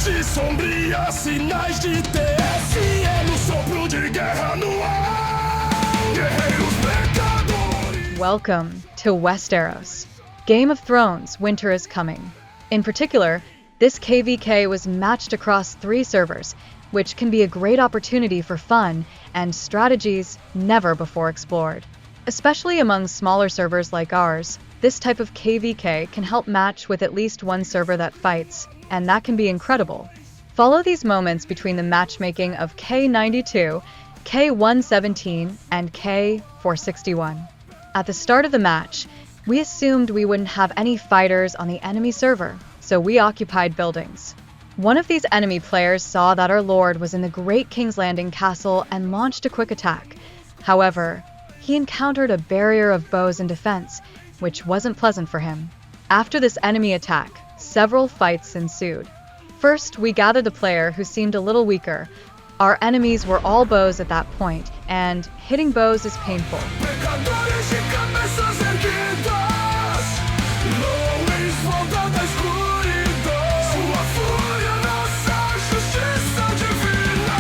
noite sombria, sinais de TSE no sopro de guerra no ar. Guerreiros pecadores. Welcome to Westeros. Game of Thrones, winter is coming. In particular, this KVK was matched across 3 servers, which can be a great opportunity for fun and strategies never before explored. Especially among smaller servers like ours, this type of KVK can help match with at least one server that fights, and that can be incredible. Follow these moments between the matchmaking of K92, K171, and K461. At the start of the match, we assumed we wouldn't have any fighters on the enemy server, so we occupied buildings. One of these enemy players saw that our lord was in the Great King's Landing castle and launched a quick attack. However, he encountered a barrier of bows and defense, which wasn't pleasant for him. After this enemy attack, several fights ensued. First, we gathered the player who seemed a little weaker. Our enemies were all bows at that point, and hitting bows is painful. Pecadores de cabeças erguidas, Lowis volta da escuridão. Sua fúria, nossa justiça divina.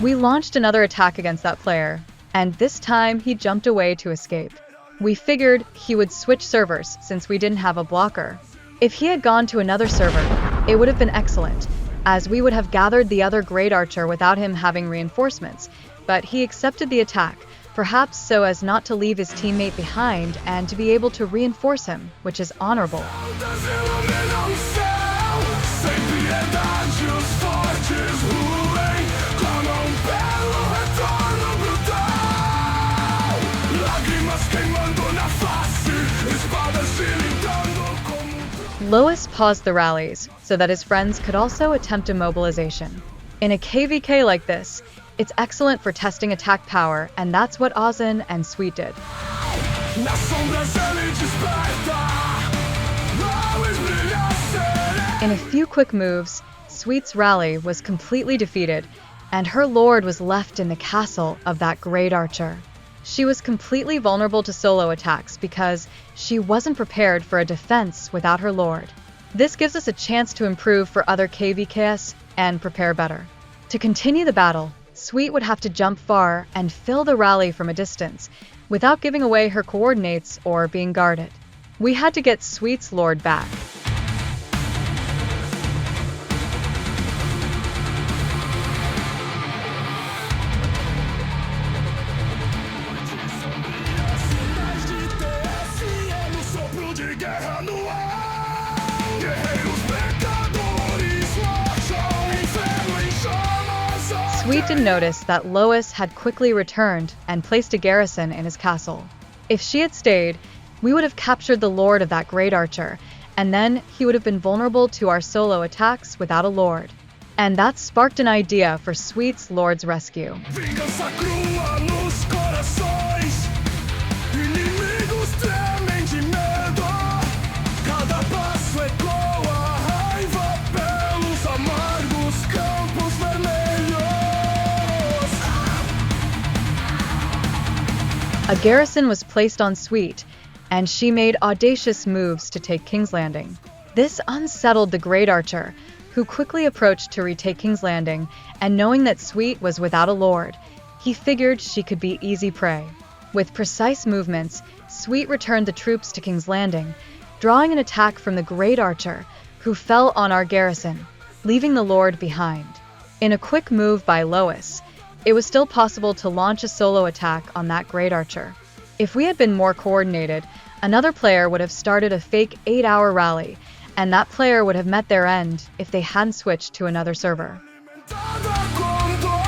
We launched another attack against that player, and this time he jumped away to escape. We figured he would switch servers since we didn't have a blocker. If he had gone to another server, it would have been excellent, as we would have gathered the other Great Archer without him having reinforcements, but he accepted the attack, perhaps so as not to leave his teammate behind and to be able to reinforce him, which is honorable. Ondas iluminam o céu, sem piedade os fortes ruem, clamam pelo retorno brutal. Lágrimas queimando na face, espadas cilindrando como Lowis paused the rallies so that his friends could also attempt a mobilization. In a KVK like this, it's excellent for testing attack power, and that's what Ozan and Sweet did. nas sombras ele desperta. Lowis brilha sereno. In a few quick moves, Sweet's rally was completely defeated, and her lord was left in the castle of that Great Archer. She was completely vulnerable to solo attacks because she wasn't prepared for a defense without her lord. This gives us a chance to improve for other KVKs and prepare better. To continue the battle, Sweet would have to jump far and fill the rally from a distance without giving away her coordinates or being guarded. We had to get Sweet's lord back. Sinais de TSE no sopro de guerra no ar. Guerreiros pecadores marcham, inferno em chamas. Sweet didn't notice that Lowis had quickly returned and placed a garrison in his castle. If she had stayed, we would have captured the lord of that Great Archer, and then he would have been vulnerable to our solo attacks without a lord. And that sparked an idea for Sweet's lord's rescue. Vingança crua nos corações, inimigos tremem de medo. Cada passo ecoa a raiva pelos amargos campos vermelhos. A garrison was placed on Sweet, and she made audacious moves to take King's Landing. This unsettled the Great Archer, who quickly approached to retake King's Landing, and knowing that Sweet was without a lord, he figured she could be easy prey. With precise movements, Sweet returned the troops to King's Landing, drawing an attack from the Great Archer, who fell on our garrison, leaving the lord behind. In a quick move by Lowis, it was still possible to launch a solo attack on that Great Archer. If we had been more coordinated, another player would have started a fake 8-hour rally, and that player would have met their end if they hadn't switched to another server. Alimentada com dor,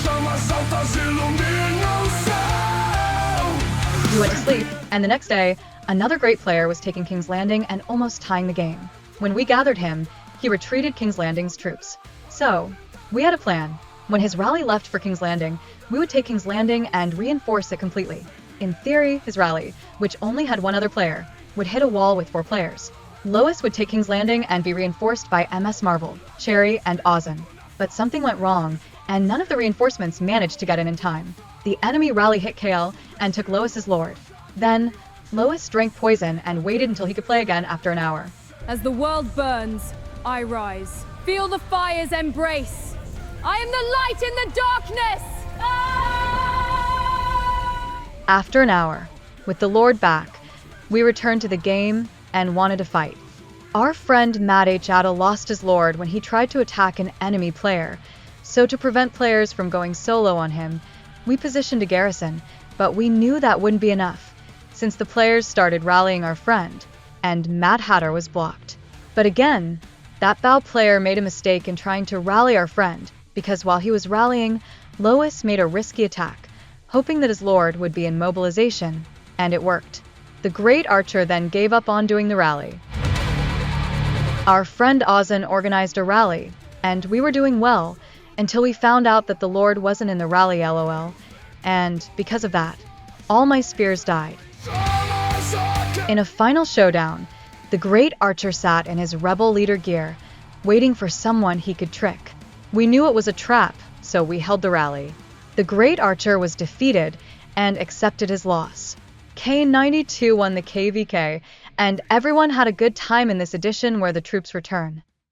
chamas altas iluminam o céu. We went to sleep, and the next day, another great player was taking King's Landing and almost tying the game. When we gathered him, he retreated King's Landing's troops. So, we had a plan. When his rally left for King's Landing, we would take King's Landing and reinforce it completely. In theory, his rally, which only had one other player, would hit a wall with 4 players. Lowis would take King's Landing and be reinforced by MS Marvel, Cherry, and Ozan. But something went wrong, and none of the reinforcements managed to get in time. The enemy rally hit KL and took Lois's lord. Then, Lowis drank poison and waited until he could play again after an hour. As the world burns, I rise. Feel the fire's embrace. I am the light in the darkness! Ah! After an hour, with the Lord back, we returned to the game and wanted to fight. Our friend Matt H. Ada lost his Lord when he tried to attack an enemy player, so to prevent players from going solo on him, we positioned a garrison, but we knew that wouldn't be enough, since the players started rallying our friend, and Mad Hatter was blocked. But again, that bow player made a mistake in trying to rally our friend, because while he was rallying, Lowis made a risky attack, hoping that his Lord would be in mobilization, and it worked. The great archer then gave up on doing the rally. Our friend Ozan organized a rally, and we were doing well, until we found out that the Lord wasn't in the rally LOL, and because of that, all my spears died. In a final showdown, the great archer sat in his rebel leader gear, waiting for someone he could trick. We knew it was a trap, so we held the rally. The great archer was defeated and accepted his loss. K92 won the KVK, and everyone had a good time in this edition where the troops return.